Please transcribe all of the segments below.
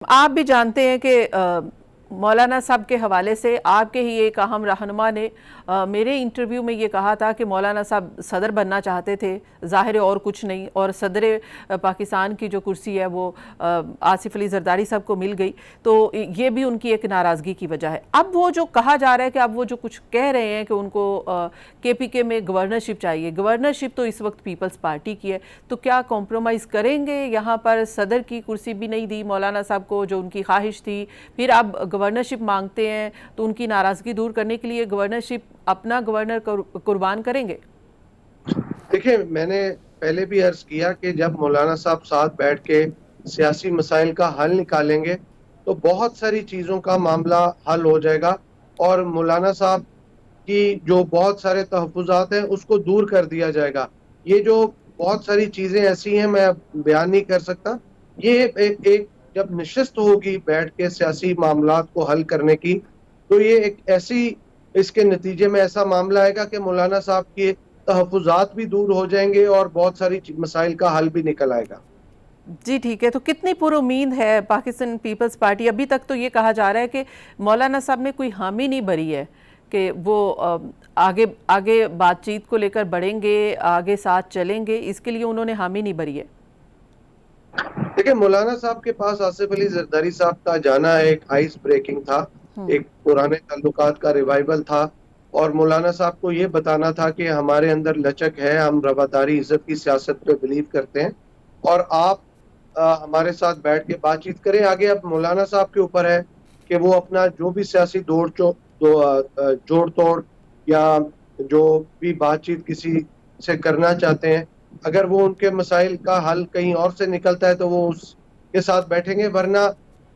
آپ بھی جانتے ہیں کہ مولانا صاحب کے حوالے سے آپ کے ہی ایک اہم رہنما نے میرے انٹرویو میں یہ کہا تھا کہ مولانا صاحب صدر بننا چاہتے تھے، ظاہر ہے اور کچھ نہیں، اور صدر پاکستان کی جو کرسی ہے وہ آصف علی زرداری صاحب کو مل گئی، تو یہ بھی ان کی ایک ناراضگی کی وجہ ہے۔ اب وہ جو کہا جا رہا ہے کہ اب وہ جو کچھ کہہ رہے ہیں کہ ان کو کے پی کے میں گورنرشپ چاہیے، گورنرشپ تو اس وقت پیپلز پارٹی کی ہے، تو کیا کمپرومائز کریں گے؟ یہاں پر صدر کی کرسی بھی نہیں دی مولانا صاحب کو جو ان کی خواہش تھی، پھر اب گورنرشپ مانگتے ہیں تو ان کی ناراضگی دور کرنے کے لیے گورنرشپ اپنا گورنر قربان کریں گے؟ دیکھیں، میں نے پہلے بھی عرض کیا کہ جب مولانا صاحب ساتھ بیٹھ کے سیاسی مسائل کا حل نکالیں گے تو بہت ساری چیزوں کا معاملہ حل ہو جائے گا، اور مولانا صاحب کی جو بہت سارے تحفظات ہیں اس کو دور کر دیا جائے گا۔ یہ جو بہت ساری چیزیں ایسی ہیں میں بیان نہیں کر سکتا، یہ ایک جب نشست ہوگی بیٹھ کے سیاسی معاملات کو حل کرنے کی، تو یہ ایک ایسی اس کے نتیجے میں ایسا معاملہ آئے گا کہ مولانا صاحب کے تحفظات بھی دور ہو جائیں گے اور بہت ساری مسائل کا حل بھی نکل آئے گا۔ جی ٹھیک ہے، تو کتنی پر امید ہے پاکستان پیپلز پارٹی؟ ابھی تک تو یہ کہا جا رہا ہے کہ مولانا صاحب نے کوئی حامی نہیں بھری ہے کہ وہ آگے بات چیت کو لے کر بڑھیں گے، آگے ساتھ چلیں گے، اس کے لیے انہوں نے حامی نہیں بھری ہے۔ دیکھیں، مولانا صاحب کے پاس آصف علی زرداری صاحب کا جانا ایک آئس بریکنگ تھا، ایک پرانے تعلقات کا ریوائول تھا، اور مولانا صاحب کو یہ بتانا تھا کہ ہمارے اندر لچک ہے، ہم رواداری عزت کی سیاست پہ بلیو کرتے ہیں، اور آپ ہمارے ساتھ بیٹھ کے بات چیت کریں۔ آگے اب مولانا صاحب کے اوپر ہے کہ وہ اپنا جو بھی سیاسی جوڑ توڑ یا جو بھی بات چیت کسی سے کرنا چاہتے ہیں، اگر وہ ان کے مسائل کا حل کہیں اور سے نکلتا ہے تو وہ اس کے ساتھ بیٹھیں گے، ورنہ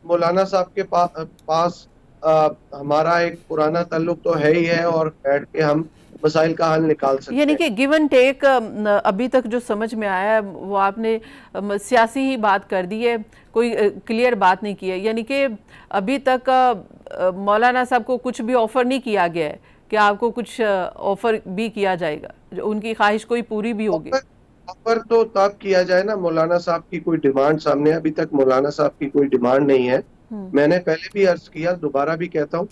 مولانا صاحب کے پاس ہمارا ایک پرانا تعلق تو ہے ہی ہے، اور بیٹھ کے ہم مسائل کا حل نکال سکتے یعنی ہیں۔ کہ گیو اینڈ ٹیک ابھی تک جو سمجھ میں آیا ہے وہ آپ نے سیاسی ہی بات کر دی ہے، کوئی کلیئر بات نہیں کی ہے، یعنی کہ ابھی تک مولانا صاحب کو کچھ بھی آفر نہیں کیا گیا ہے کہ آپ کو کچھ آفر بھی کیا جائے گا، ان کی خواہش کوئی پوری بھی ہوگی؟ آفر تو تب کیا جائے نا، مولانا صاحب کی کوئی ڈیمانڈ سامنے، ابھی تک مولانا صاحب کی کوئی ڈیمانڈ نہیں ہے۔ میں نے پہلے بھی عرض کیا، دوبارہ بھی کہتا ہوں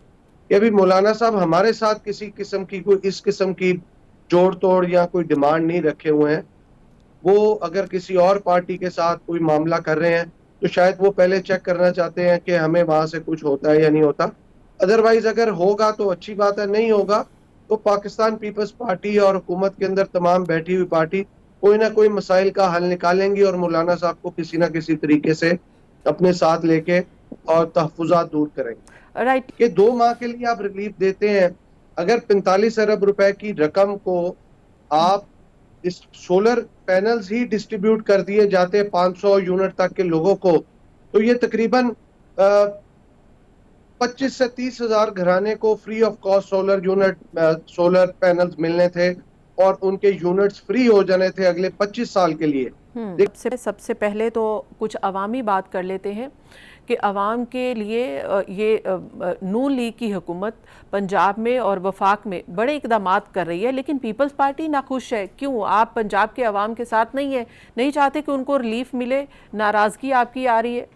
کہ ابھی مولانا صاحب ہمارے ساتھ کسی قسم کی کوئی اس قسم کی جوڑ توڑ یا کوئی ڈیمانڈ نہیں رکھے ہوئے ہیں۔ وہ اگر کسی اور پارٹی کے ساتھ کوئی معاملہ کر رہے ہیں تو شاید وہ پہلے چیک کرنا چاہتے ہیں کہ ہمیں وہاں سے کچھ ہوتا ہے یا نہیں ہوتا۔ ادروائز اگر ہوگا تو اچھی بات ہے، نہیں ہوگا تو پاکستان پیپلز پارٹی اور حکومت کے اندر تمام بیٹھی ہوئی پارٹی کوئی نہ کوئی مسائل کا حل نکالیں گی، اور مولانا صاحب کو کسی نہ کسی طریقے سے اپنے ساتھ لے کے اور تحفظات دور کریں گے۔ رائٹ۔ کہ 2 ماہ کے لیے آپ ریلیف دیتے ہیں، اگر 45 ارب روپے کی رقم کو آپ اس سولر پینلز ہی ڈسٹریبیوٹ کر دیے جاتے 500 یونٹ تک کے لوگوں کو، تو یہ تقریباً 25 سے 30 ہزار گھرانے کو free of cost solar panels ملنے تھے، اور ان کے یونٹس فری ہو جانے تھے اگلے 25 سال کے لیے۔ سب سے پہلے تو کچھ عوامی بات کر لیتے ہیں کہ عوام کے لیے یہ نون لیگ کی حکومت پنجاب میں اور وفاق میں بڑے اقدامات کر رہی ہے، لیکن پیپلز پارٹی ناخوش ہے۔ کیوں؟ آپ پنجاب کے عوام کے ساتھ نہیں ہیں، نہیں چاہتے کہ ان کو ریلیف ملے، ناراضگی آپ کی آ رہی ہے؟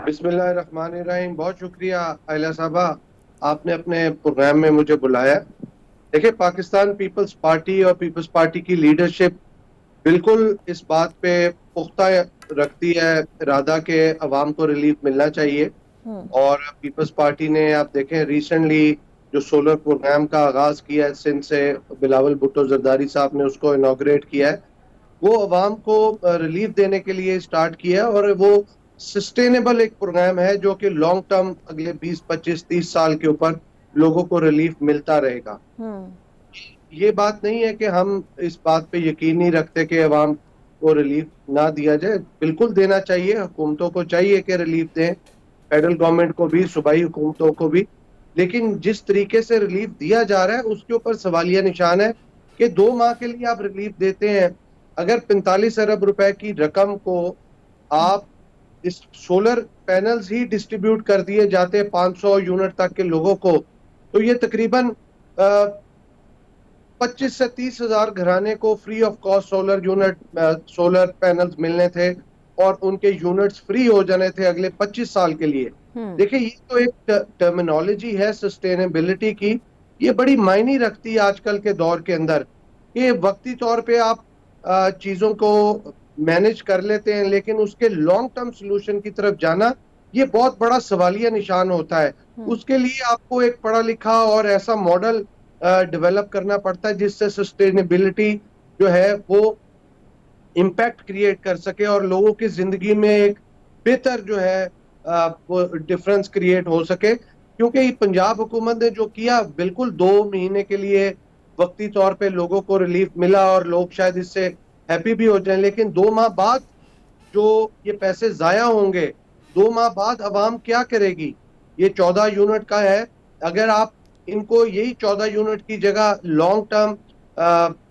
بسم اللہ الرحمن الرحیم، بہت شکریہ عائلہ صاحبہ، آپ نے اپنے پروگرام میں مجھے بلایا۔ دیکھیں، پاکستان پیپلز پارٹی اور پیپلز پارٹی کی لیڈرشپ بالکل اس بات پہ پختہ رکھتی ہے ارادہ کہ عوام کو ریلیف ملنا چاہیے، اور پیپلز پارٹی نے آپ دیکھیں ریسنٹلی جو سولر پروگرام کا آغاز کیا ہے سندھ سے، بلاول بھٹو زرداری صاحب نے اس کو انوگریٹ کیا ہے، وہ عوام کو ریلیف دینے کے لیے سٹارٹ کیا ہے، اور وہ سسٹینیبل ایک پروگرام ہے جو کہ لانگ ٹرم اگلے 20 25 30 سال کے اوپر لوگوں کو ریلیف ملتا رہے گا۔ یہ بات نہیں ہے کہ ہم اس بات پہ یقین نہیں رکھتے کہ عوام کو ریلیف نہ دیا جائے، بالکل دینا چاہیے، حکومتوں کو چاہیے کہ ریلیف دیں، فیڈرل گورنمنٹ کو بھی، صوبائی حکومتوں کو بھی، لیکن جس طریقے سے ریلیف دیا جا رہا ہے اس کے اوپر سوالیہ نشان ہے کہ 2 ماہ کے لیے آپ ریلیف دیتے ہیں، اگر 45 ارب روپے کی رقم کو آپ اس سولر پینلز ہی ڈسٹریبیوٹ کر دیے جاتے 500 یونٹ تک کے لوگوں کو، تو یہ تقریباً 25 سے 30 ہزار گھرانے کو free of cost solar panels ملنے تھے، اور ان کے یونٹس فری ہو جانے تھے اگلے 25 سال کے لیے. دیکھیں یہ تو ایک ٹرمینالوجی ہے سسٹینیبلٹی کی, یہ بڑی معنی رکھتی ہے آج کل کے دور کے اندر کہ وقتی طور پہ آپ چیزوں کو مینج کر لیتے ہیں, لیکن اس کے لانگ ٹرم سلوشن کی طرف جانا یہ بہت بڑا سوالیہ نشان ہوتا ہے. اس کے لیے آپ کو ایک پڑھا لکھا اور ایسا ماڈل ڈیولپ کرنا پڑتا ہے جس سے سسٹینیبلٹی جو ہے وہ امپیکٹ کریٹ کر سکے اور لوگوں کی زندگی میں ایک بہتر جو ہے وہ ڈفرنس کریٹ ہو سکے. کیونکہ یہ پنجاب حکومت نے جو کیا, بالکل 2 مہینے کے لیے وقتی طور پہ لوگوں کو ریلیف ملا اور لوگ شاید اس سے ہیپی بھی ہو جائیں, لیکن 2 ماہ بعد جو یہ پیسے ضائع ہوں گے, 2 ماہ بعد عوام کیا کرے گی؟ یہ 14 یونٹ کا ہے, اگر آپ ان کو یہی 14 یونٹ کی جگہ لانگ ٹرم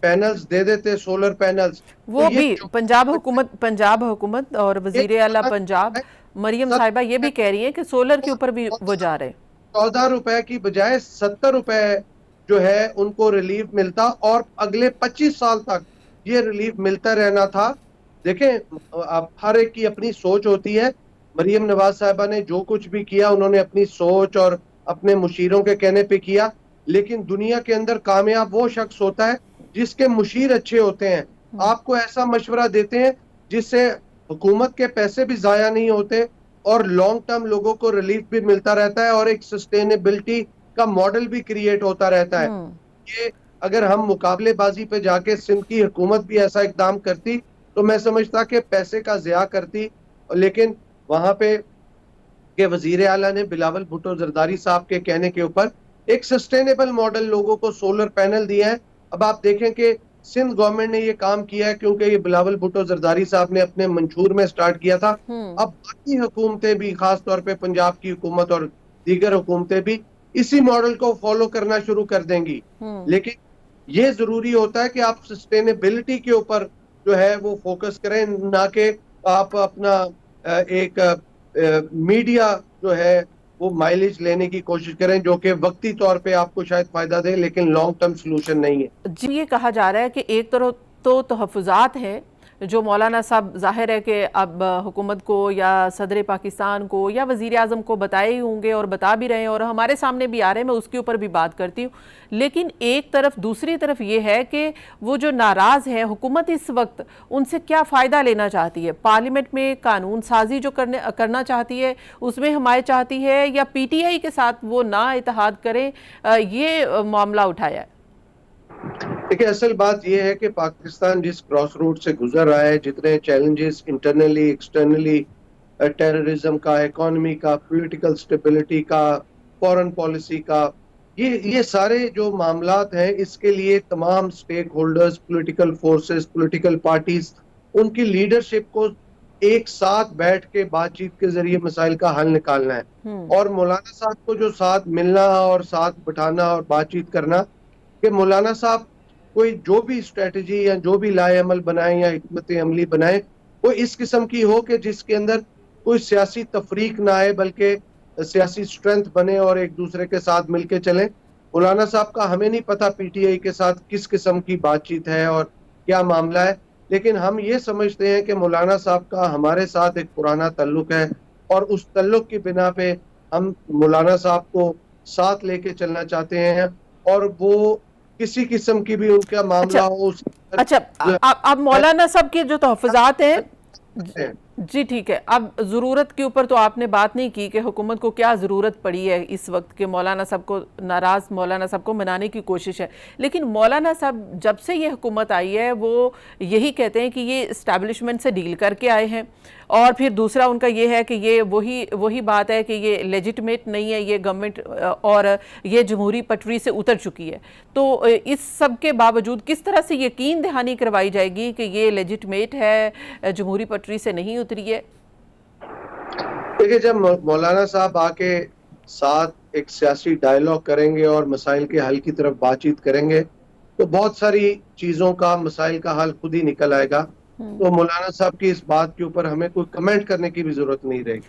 پینلز دے دیتے, سولر پینلز, وہ بھی پنجاب حکومت اور وزیر اعلیٰ پنجاب مریم صاحبہ یہ بھی کہہ رہی ہیں کہ سولر کے اوپر بھی وہ جا رہے ہیں. 14 روپے کی بجائے 70 روپے جو ہے ان کو ریلیف ملتا اور اگلے 25 سال تک یہ ریلیف ملتا رہنا تھا. دیکھیں ہر ایک کی اپنی سوچ ہوتی ہے. مریم نواز صاحبہ نے جو کچھ بھی کیا انہوں نے اپنی سوچ اور اپنے مشیروں کے کہنے پہ کیا, لیکن دنیا کے اندر کامیاب وہ شخص ہوتا ہے جس کے مشیر اچھے ہوتے ہیں, آپ کو ایسا مشورہ دیتے ہیں جس سے حکومت کے پیسے بھی ضائع نہیں ہوتے اور لانگ ٹرم لوگوں کو ریلیف بھی ملتا رہتا ہے اور ایک سسٹینیبلٹی کا ماڈل بھی کریٹ ہوتا رہتا ہے. یہ اگر ہم مقابلے بازی پہ جا کے سندھ کی حکومت بھی ایسا اقدام کرتی تو میں سمجھتا کہ پیسے کا ضیاع کرتی, لیکن وہاں پہ کہ وزیر اعلیٰ نے بلاول بھٹو زرداری صاحب کے کہنے کے اوپر ایک سسٹینیبل ماڈل لوگوں کو سولر پینل دیا ہے. اب آپ دیکھیں کہ سندھ گورنمنٹ نے یہ کام کیا ہے کیونکہ یہ بلاول بھٹو زرداری صاحب نے اپنے منشور میں سٹارٹ کیا تھا. اب باقی حکومتیں بھی, خاص طور پہ پنجاب کی حکومت اور دیگر حکومتیں بھی اسی ماڈل کو فالو کرنا شروع کر دیں گی. لیکن یہ ضروری ہوتا ہے کہ آپ سسٹینیبلٹی کے اوپر جو ہے وہ فوکس کریں, نہ کہ آپ اپنا ایک میڈیا جو ہے وہ مائلیج لینے کی کوشش کریں جو کہ وقتی طور پہ آپ کو شاید فائدہ دے لیکن لانگ ٹرم سلوشن نہیں ہے. جی یہ کہا جا رہا ہے کہ ایک طرف تو تحفظات ہیں جو مولانا صاحب ظاہر ہے کہ اب حکومت کو یا صدر پاکستان کو یا وزیر اعظم کو بتائے ہی ہوں گے اور بتا بھی رہے ہیں اور ہمارے سامنے بھی آ رہے ہیں, میں اس کے اوپر بھی بات کرتی ہوں. لیکن ایک طرف دوسری طرف یہ ہے کہ وہ جو ناراض ہیں حکومت اس وقت ان سے کیا فائدہ لینا چاہتی ہے؟ پارلیمنٹ میں قانون سازی جو کرنا چاہتی ہے اس میں حمایت چاہتی ہے یا پی ٹی آئی کے ساتھ وہ نا اتحاد کریں, یہ معاملہ اٹھایا ہے. دیکھیں اصل بات یہ ہے کہ پاکستان جس کراس روڈ سے گزر رہا ہے, جتنے چیلنجز انٹرنلی ایکسٹرنلی, ٹیررزم کا, اکانومی کا, پولیٹیکل سٹیبلٹی کا, فورن پالیسی کا, یہ سارے جو معاملات ہیں اس کے لیے تمام stakeholders, political forces, political parties, ان کی لیڈرشپ کو ایک ساتھ بیٹھ کے بات چیت کے ذریعے مسائل کا حل نکالنا ہے. اور مولانا صاحب کو جو ساتھ ملنا اور ساتھ بٹھانا اور بات چیت کرنا کہ مولانا صاحب کوئی جو بھی اسٹریٹجی یا جو بھی لائے عمل بنائیں یا حکمت عملی بنائیں وہ اس قسم کی ہو کہ جس کے اندر کوئی سیاسی تفریق نہ آئے بلکہ سیاسی سٹرینتھ بنے اور ایک دوسرے کے ساتھ مل کے چلیں. مولانا صاحب کا ہمیں نہیں پتا پی ٹی آئی کے ساتھ کس قسم کی بات چیت ہے اور کیا معاملہ ہے, لیکن ہم یہ سمجھتے ہیں کہ مولانا صاحب کا ہمارے ساتھ ایک پرانا تعلق ہے اور اس تعلق کی بنا پہ ہم مولانا صاحب کو ساتھ لے کے چلنا چاہتے ہیں اور وہ کسی قسم کی بھی ان کا معاملہ ہو. اچھا اب مولانا صاحب کے جو تحفظات ہیں, جی ٹھیک ہے, اب ضرورت کے اوپر تو آپ نے بات نہیں کی کہ حکومت کو کیا ضرورت پڑی ہے اس وقت کہ مولانا صاحب کو ناراض مولانا صاحب کو منانے کی کوشش ہے. لیکن مولانا صاحب جب سے یہ حکومت آئی ہے وہ یہی کہتے ہیں کہ یہ اسٹیبلشمنٹ سے ڈیل کر کے آئے ہیں, اور پھر دوسرا ان کا یہ ہے کہ یہ وہی بات ہے کہ یہ لیجٹمیٹ نہیں ہے یہ گورنمنٹ اور یہ جمہوری پٹری سے اتر چکی ہے. تو اس سب کے باوجود کس طرح سے یقین دہانی کروائی جائے گی کہ یہ لیجٹمیٹ ہے, جمہوری پٹری سے نہیں اتری ہے؟ دیکھیں جب مولانا صاحب آ کے ساتھ ایک سیاسی ڈائیلاگ کریں گے اور مسائل کے حل کی طرف بات چیت کریں گے تو بہت ساری چیزوں کا, مسائل کا حل خود ہی نکل آئے گا. تو مولانا صاحب کی اس بات کے اوپر ہمیں کوئی کمنٹ کرنے کی بھی ضرورت نہیں رہے گی.